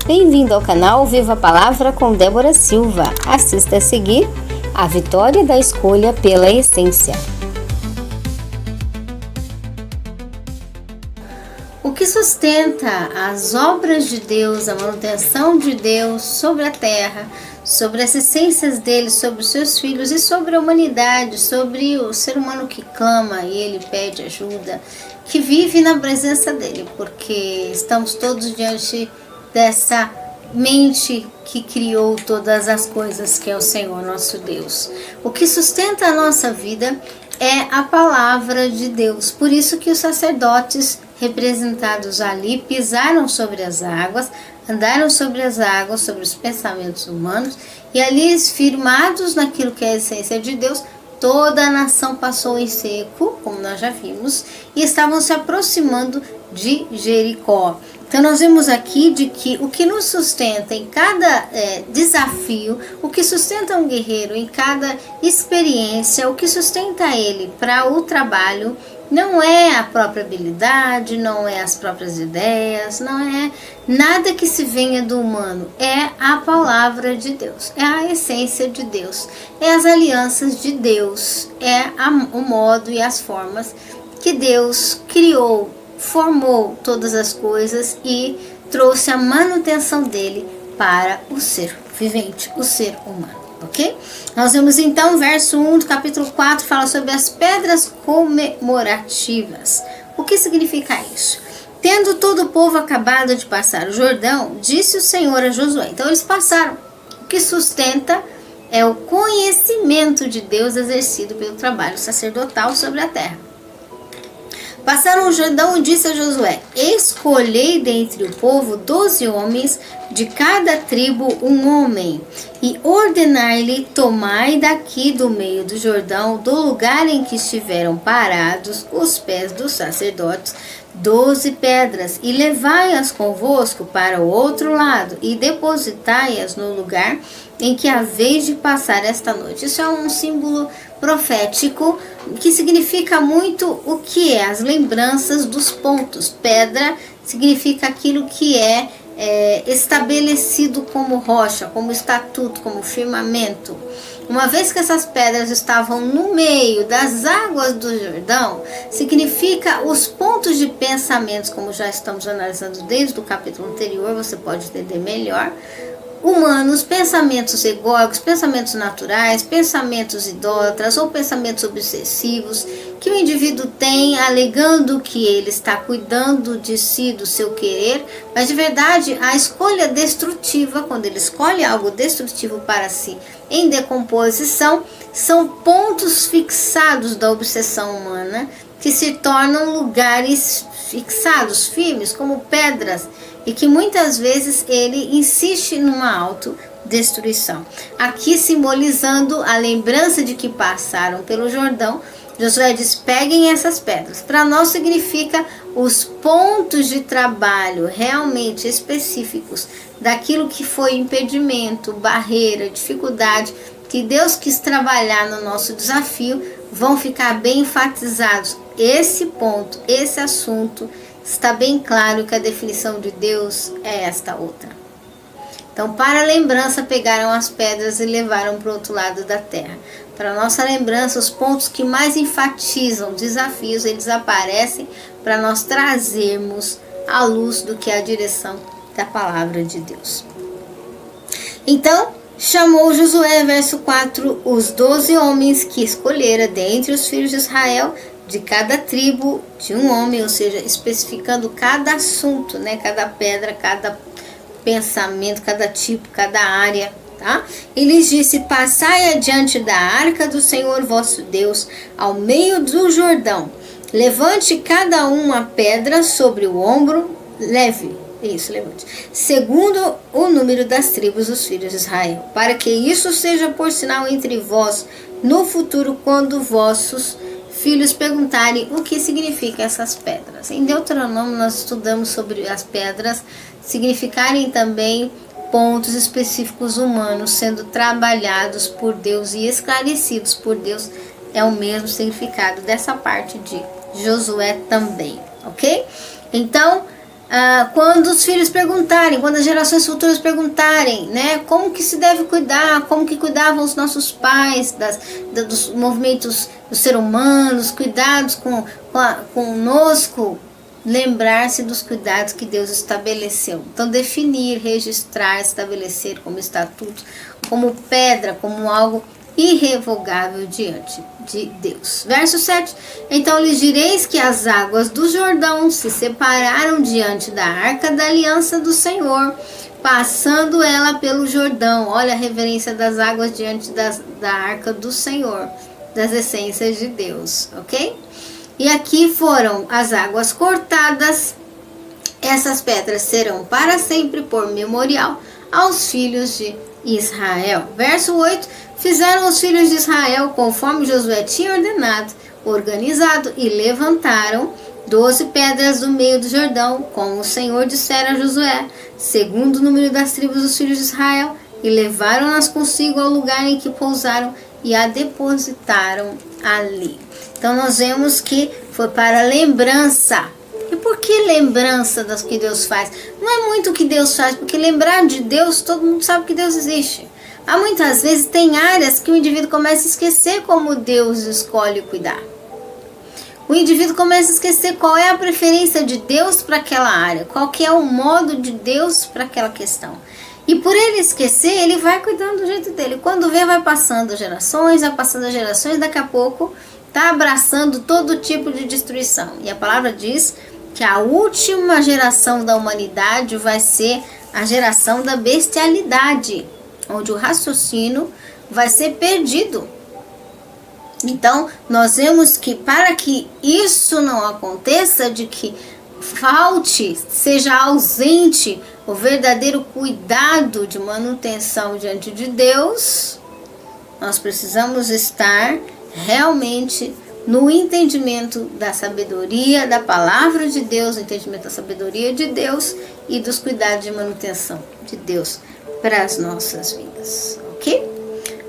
Bem-vindo ao canal Viva a Palavra com Débora Silva. Assista a seguir a vitória da escolha pela essência. O que sustenta as obras de Deus, a manutenção de Deus sobre a terra, sobre as essências dele, sobre os seus filhos e sobre a humanidade, sobre o ser humano que clama e ele pede ajuda, que vive na presença dele, porque estamos todos diante dessa mente que criou todas as coisas, que é o Senhor nosso Deus. O que sustenta a nossa vida é a palavra de Deus. Por isso que os sacerdotes representados ali pisaram sobre as águas, andaram sobre as águas, sobre os pensamentos humanos, e ali firmados naquilo que é a essência de Deus, toda a nação passou em seco, como nós já vimos, e estavam se aproximando de Jericó. Então nós vemos aqui de que o que nos sustenta em cada desafio, o que sustenta um guerreiro em cada experiência, o que sustenta ele para o trabalho, não é a própria habilidade, não é as próprias ideias, não é nada que se venha do humano, é a palavra de Deus, é a essência de Deus, é as alianças de Deus, é o modo e as formas que Deus criou, formou todas as coisas e trouxe a manutenção dele para o ser vivente, o ser humano. Ok? Nós vemos então o verso 1 do capítulo 4, fala sobre as pedras comemorativas. O que significa isso? Tendo todo o povo acabado de passar o Jordão, disse o Senhor a Josué. Então eles passaram. O que sustenta é o conhecimento de Deus exercido pelo trabalho sacerdotal sobre a terra. Passaram o Jordão e disse a Josué: escolhei dentre o povo 12 homens, de cada tribo um homem, e ordenai-lhe: tomai daqui do meio do Jordão, do lugar em que estiveram parados os pés dos sacerdotes, 12 pedras, e levai-as convosco para o outro lado, e depositai-as no lugar em que haveis de passar esta noite. Isso é um símbolo profético que significa muito o que é as lembranças dos pontos. Pedra significa aquilo que é estabelecido como rocha, como estatuto, como firmamento. Uma vez que essas pedras estavam no meio das águas do Jordão, significa os pontos de pensamentos, como já estamos analisando desde o capítulo anterior, você pode entender melhor, humanos, pensamentos egóicos, pensamentos naturais, pensamentos idólatras ou pensamentos obsessivos que o indivíduo tem, alegando que ele está cuidando de si, do seu querer, mas de verdade a escolha destrutiva, quando ele escolhe algo destrutivo para si em decomposição, são pontos fixados da obsessão humana que se tornam lugares fixados, firmes, como pedras, e que muitas vezes ele insiste numa autodestruição. Aqui simbolizando a lembrança de que passaram pelo Jordão, Josué diz: peguem essas pedras. Para nós significa os pontos de trabalho realmente específicos daquilo que foi impedimento, barreira, dificuldade, que Deus quis trabalhar no nosso desafio, vão ficar bem enfatizados. Esse ponto, esse assunto, está bem claro que a definição de Deus é esta outra. Então, para a lembrança, pegaram as pedras e levaram para o outro lado da terra. Para nossa lembrança, os pontos que mais enfatizam desafios, eles aparecem para nós trazermos à luz do que é a direção da palavra de Deus. Então, chamou Josué, verso 4, os 12 homens que escolhera dentre os filhos de Israel, de cada tribo, de um homem, ou seja, especificando cada assunto, né? Cada pedra, cada pensamento, cada tipo, cada área, tá? E lhes disse: passai adiante da arca do Senhor vosso Deus, ao meio do Jordão. Levante cada um uma pedra sobre o ombro, levante, segundo o número das tribos dos filhos de Israel, para que isso seja por sinal entre vós no futuro, quando vossos filhos perguntarem o que significam essas pedras. Em Deuteronômio nós estudamos sobre as pedras significarem também pontos específicos humanos sendo trabalhados por Deus e esclarecidos por Deus. É o mesmo significado dessa parte de Josué também, ok? Então, quando os filhos perguntarem, quando as gerações futuras perguntarem, né, como que se deve cuidar, como que cuidavam os nossos pais dos movimentos dos seres humanos, cuidados conosco, lembrar-se dos cuidados que Deus estabeleceu. Então, definir, registrar, estabelecer como estatuto, como pedra, como algo irrevogável diante de Deus. Verso 7. Então lhes direis que as águas do Jordão se separaram diante da arca da aliança do Senhor, passando ela pelo Jordão. Olha a reverência das águas diante da arca do Senhor, das essências de Deus, ok? E aqui foram as águas cortadas. Essas pedras serão para sempre por memorial aos filhos de Israel. Verso 8. Fizeram os filhos de Israel conforme Josué tinha ordenado, organizado, e levantaram 12 pedras do meio do Jordão, como o Senhor dissera a Josué, segundo o número das tribos dos filhos de Israel, e levaram-nas consigo ao lugar em que pousaram e a depositaram ali. Então nós vemos que foi para lembrança. E por que lembrança das que Deus faz? Não é muito o que Deus faz, porque lembrar de Deus, todo mundo sabe que Deus existe. Há muitas vezes tem áreas que o indivíduo começa a esquecer como Deus escolhe cuidar. O indivíduo começa a esquecer qual é a preferência de Deus para aquela área, qual que é o modo de Deus para aquela questão. E por ele esquecer, ele vai cuidando do jeito dele. Quando vê, vai passando gerações, daqui a pouco está abraçando todo tipo de destruição. E a palavra diz que a última geração da humanidade vai ser a geração da bestialidade, onde o raciocínio vai ser perdido. Então, nós vemos que para que isso não aconteça, de que falte, seja ausente o verdadeiro cuidado de manutenção diante de Deus, nós precisamos estar realmente no entendimento da sabedoria da palavra de Deus, no entendimento da sabedoria de Deus e dos cuidados de manutenção de Deus para as nossas vidas, ok?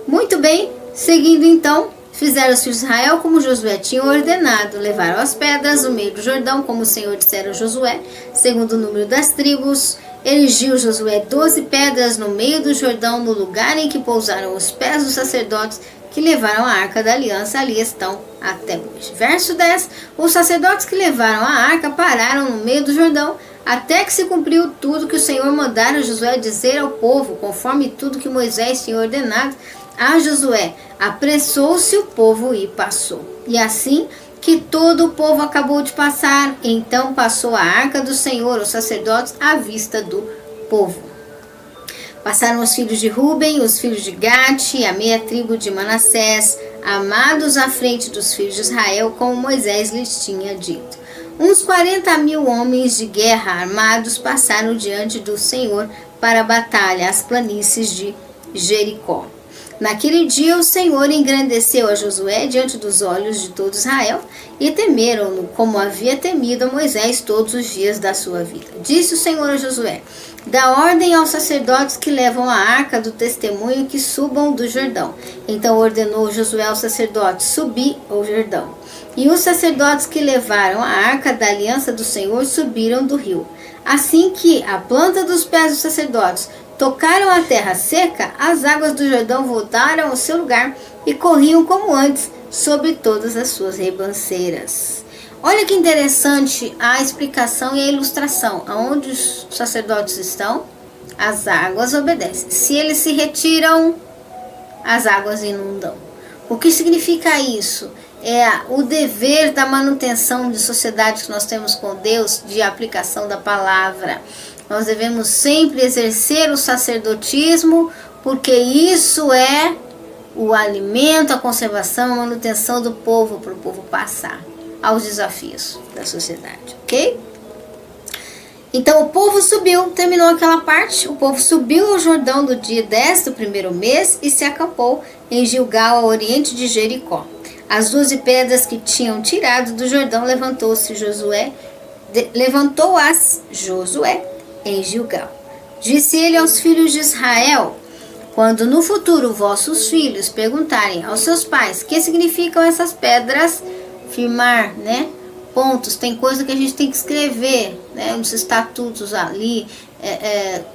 Muito bem, seguindo então, fizeram os filhos de Israel como Josué tinha ordenado, levaram as pedras no meio do Jordão, como o Senhor dissera a Josué, segundo o número das tribos. Erigiu Josué 12 pedras no meio do Jordão, no lugar em que pousaram os pés dos sacerdotes que levaram a arca da aliança, ali estão até hoje. Verso 10, os sacerdotes que levaram a arca pararam no meio do Jordão, até que se cumpriu tudo que o Senhor mandara a Josué dizer ao povo, conforme tudo que Moisés tinha ordenado a Josué. Apressou-se o povo e passou. E assim que todo o povo acabou de passar, então passou a arca do Senhor, os sacerdotes, à vista do povo. Passaram os filhos de Ruben, os filhos de Gade, a meia tribo de Manassés, amados à frente dos filhos de Israel, como Moisés lhes tinha dito. Uns 40.000 homens de guerra armados passaram diante do Senhor para a batalha, às planícies de Jericó. Naquele dia o Senhor engrandeceu a Josué diante dos olhos de todo Israel, e temeram-no como havia temido a Moisés todos os dias da sua vida. Disse o Senhor a Josué: dá ordem aos sacerdotes que levam a arca do testemunho que subam do Jordão. Então ordenou Josué aos sacerdotes subir ao Jordão. E os sacerdotes que levaram a arca da aliança do Senhor subiram do rio. Assim que a planta dos pés dos sacerdotes tocaram a terra seca, as águas do Jordão voltaram ao seu lugar e corriam como antes sobre todas as suas ribanceiras. Olha que interessante a explicação e a ilustração. Aonde os sacerdotes estão, as águas obedecem. Se eles se retiram, as águas inundam. O que significa isso? É o dever da manutenção de sociedade que nós temos com Deus, de aplicação da palavra. Nós devemos sempre exercer o sacerdotismo, porque isso é o alimento, a conservação, a manutenção do povo, para o povo passar aos desafios da sociedade, ok? Então o povo subiu, terminou aquela parte, o povo subiu ao Jordão do dia 10 do primeiro mês e se acampou em Gilgal, ao oriente de Jericó. As 12 pedras que tinham tirado do Jordão levantou-as Josué em Gilgal. Disse ele aos filhos de Israel: quando no futuro vossos filhos perguntarem aos seus pais que significam essas pedras, firmar, né? Pontos, tem coisa que a gente tem que escrever, né, os estatutos ali,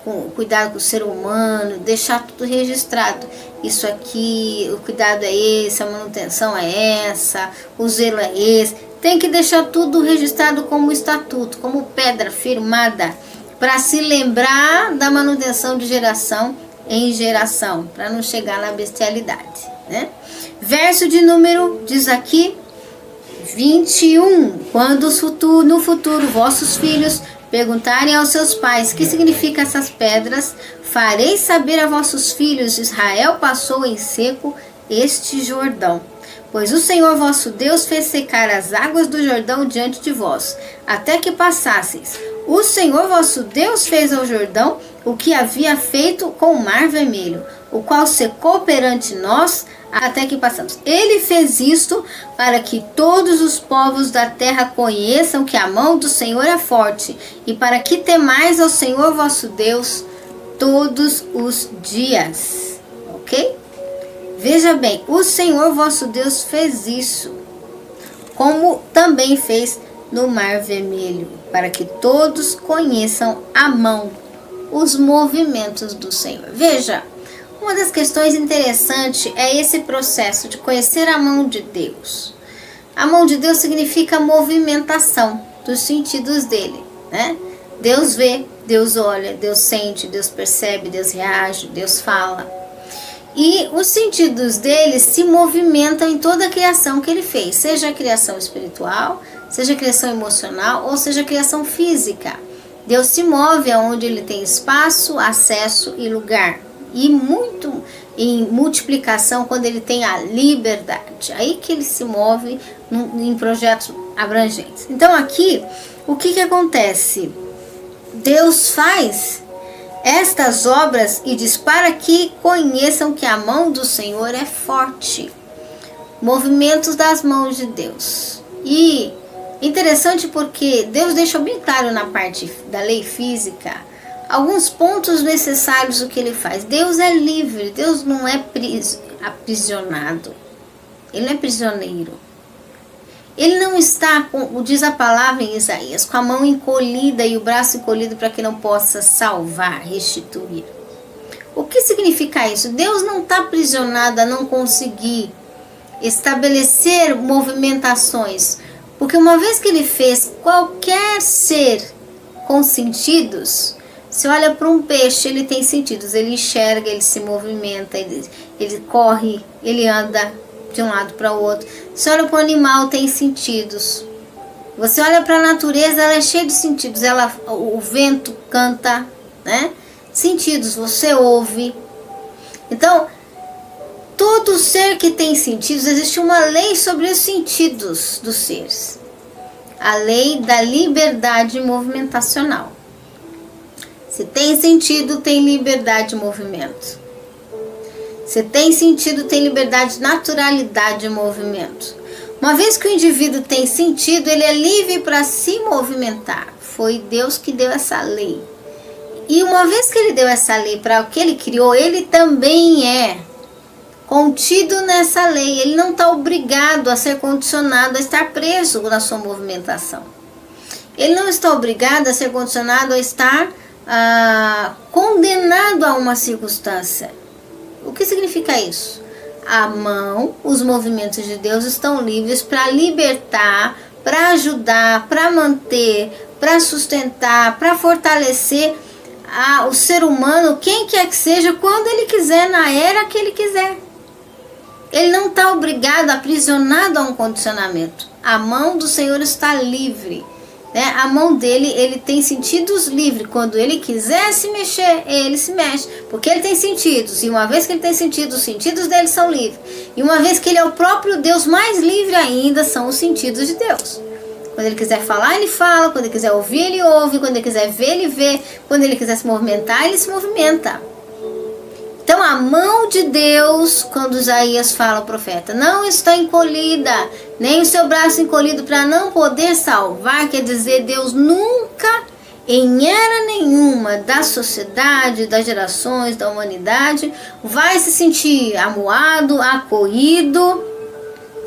com cuidado com o ser humano, deixar tudo registrado. Isso aqui, o cuidado é esse, a manutenção é essa, o zelo é esse. Tem que deixar tudo registrado como estatuto, como pedra firmada, para se lembrar da manutenção de geração em geração, para não chegar na bestialidade, né? Verso de número, diz aqui, 21. Quando no futuro vossos filhos perguntarem aos seus pais que significa essas pedras, farei saber a vossos filhos: Israel passou em seco este Jordão. Pois o Senhor vosso Deus fez secar as águas do Jordão diante de vós, até que passasseis. O Senhor vosso Deus fez ao Jordão o que havia feito com o Mar Vermelho, o qual secou perante nós até que passamos. Ele fez isto para que todos os povos da terra conheçam que a mão do Senhor é forte, e para que temais ao Senhor vosso Deus todos os dias. Ok? Veja bem, o Senhor vosso Deus fez isso, como também fez no Mar Vermelho, para que todos conheçam a mão, os movimentos do Senhor. Veja, uma das questões interessantes é esse processo de conhecer a mão de Deus. A mão de Deus significa movimentação dos sentidos dele, né? Deus vê, Deus olha, Deus sente, Deus percebe, Deus reage, Deus fala. E os sentidos dele se movimentam em toda a criação que ele fez, seja a criação espiritual, seja a criação emocional ou seja a criação física. Deus se move aonde ele tem espaço, acesso e lugar. E muito em multiplicação quando ele tem a liberdade. Aí que ele se move em projetos abrangentes. Então aqui, o que acontece? Deus faz estas obras e diz para que conheçam que a mão do Senhor é forte. Movimentos das mãos de Deus. E interessante porque Deus deixou bem claro na parte da lei física alguns pontos necessários do que ele faz. Deus é livre, Deus não é aprisionado, ele não é prisioneiro. Ele não está, diz a palavra em Isaías, com a mão encolhida e o braço encolhido para que não possa salvar, restituir. O que significa isso? Deus não está aprisionado a não conseguir estabelecer movimentações, porque uma vez que ele fez qualquer ser com sentidos, se olha para um peixe, ele tem sentidos, ele enxerga, ele se movimenta, ele corre, ele anda de um lado para o outro. Se olha para o animal, tem sentidos. Você olha para a natureza, ela é cheia de sentidos. O vento canta, né? Sentidos, você ouve. Então, todo ser que tem sentidos, existe uma lei sobre os sentidos dos seres. A lei da liberdade movimentacional. Se tem sentido, tem liberdade de movimento. Se tem sentido, tem liberdade de naturalidade de movimento. Uma vez que o indivíduo tem sentido, ele é livre para se movimentar. Foi Deus que deu essa lei. E uma vez que ele deu essa lei para o que ele criou, ele também é contido nessa lei. Ele não está obrigado a ser condicionado a estar preso na sua movimentação. Ele não está obrigado a ser condicionado a estar condenado a uma circunstância. O que significa isso? A mão, os movimentos de Deus estão livres para libertar, para ajudar, para manter, para sustentar, para fortalecer o ser humano, quem quer que seja, quando ele quiser, na era que ele quiser. Ele não está obrigado, aprisionado a um condicionamento. A mão do Senhor está livre. Né? A mão dele, ele tem sentidos livres. Quando ele quiser se mexer, ele se mexe. Porque ele tem sentidos. E uma vez que ele tem sentidos, os sentidos dele são livres. E uma vez que ele é o próprio Deus, mais livre ainda são os sentidos de Deus. Quando ele quiser falar, ele fala. Quando ele quiser ouvir, ele ouve. Quando ele quiser ver, ele vê. Quando ele quiser se movimentar, ele se movimenta. Então a mão de Deus, quando Isaías fala ao profeta, não está encolhida, nem o seu braço encolhido para não poder salvar, quer dizer, Deus nunca, em era nenhuma da sociedade, das gerações, da humanidade, vai se sentir amuado, acolhido,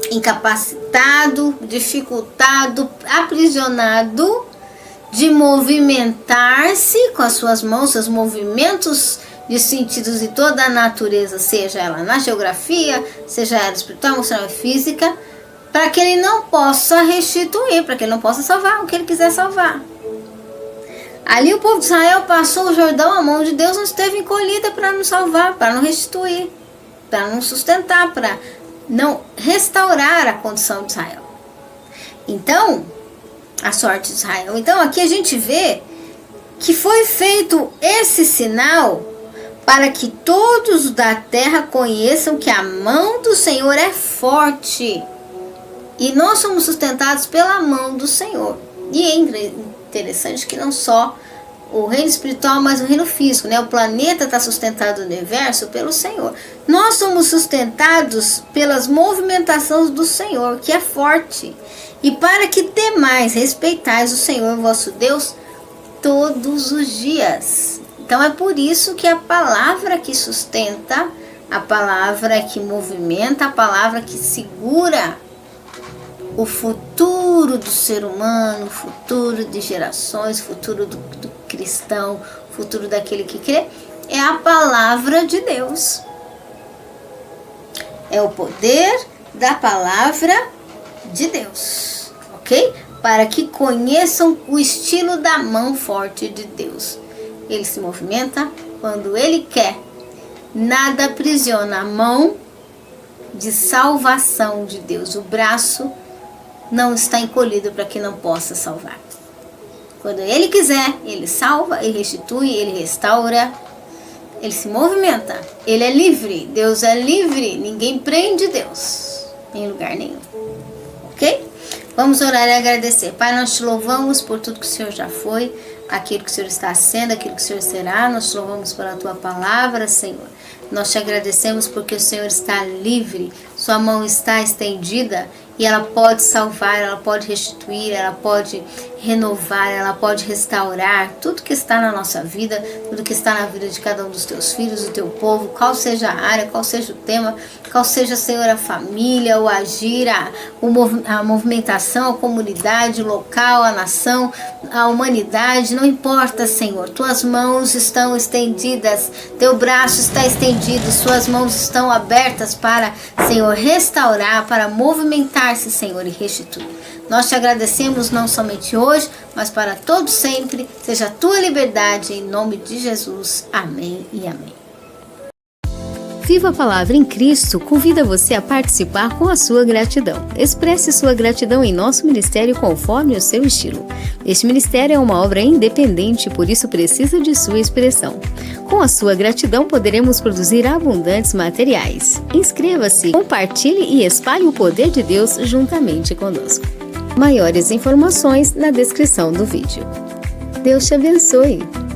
incapacitado, dificultado, aprisionado, de movimentar-se com as suas mãos, seus movimentos de sentidos de toda a natureza, seja ela na geografia, seja ela espiritual, emocional e física, para que ele não possa restituir, para que ele não possa salvar o que ele quiser salvar. Ali o povo de Israel passou o Jordão, a mão de Deus não esteve encolhida para nos salvar, para não restituir, para não sustentar, para não restaurar a condição de Israel. Então, a sorte de Israel. Então aqui a gente vê que foi feito esse sinal para que todos da terra conheçam que a mão do Senhor é forte. E nós somos sustentados pela mão do Senhor. E é interessante que não só o reino espiritual, mas o reino físico, né? O planeta está sustentado no universo pelo Senhor. Nós somos sustentados pelas movimentações do Senhor, que é forte. E para que temais, respeitais o Senhor vosso Deus todos os dias. Então é por isso que a palavra que sustenta, a palavra que movimenta, a palavra que segura o futuro do ser humano, o futuro de gerações, o futuro do cristão, o futuro daquele que crê, é a palavra de Deus. É o poder da palavra de Deus, ok? Para que conheçam o estilo da mão forte de Deus. Ele se movimenta quando ele quer. Nada aprisiona a mão de salvação de Deus. O braço não está encolhido para que não possa salvar. Quando ele quiser, ele salva, ele restitui, ele restaura, ele se movimenta. Ele é livre, Deus é livre, ninguém prende Deus em lugar nenhum. Ok? Vamos orar e agradecer. Pai, nós te louvamos por tudo que o Senhor já foi, aquilo que o Senhor está sendo, aquilo que o Senhor será. Nós te louvamos pela tua palavra, Senhor. Nós te agradecemos porque o Senhor está livre, sua mão está estendida e ela pode salvar, ela pode restituir, ela pode renovar, ela pode restaurar tudo que está na nossa vida, tudo que está na vida de cada um dos teus filhos, do teu povo, qual seja a área, qual seja o tema, qual seja, Senhor, a família, o agir, a movimentação, a comunidade, o local, a nação, a humanidade, não importa, Senhor, tuas mãos estão estendidas, teu braço está estendido, suas mãos estão abertas para, Senhor, restaurar, para movimentar-se, Senhor, e restituir. Nós te agradecemos não somente hoje, mas para todo sempre. Seja a tua liberdade, em nome de Jesus. Amém e amém. Viva a Palavra em Cristo convida você a participar com a sua gratidão. Expresse sua gratidão em nosso ministério conforme o seu estilo. Este ministério é uma obra independente, por isso precisa de sua expressão. Com a sua gratidão poderemos produzir abundantes materiais. Inscreva-se, compartilhe e espalhe o poder de Deus juntamente conosco. Maiores informações na descrição do vídeo. Deus te abençoe!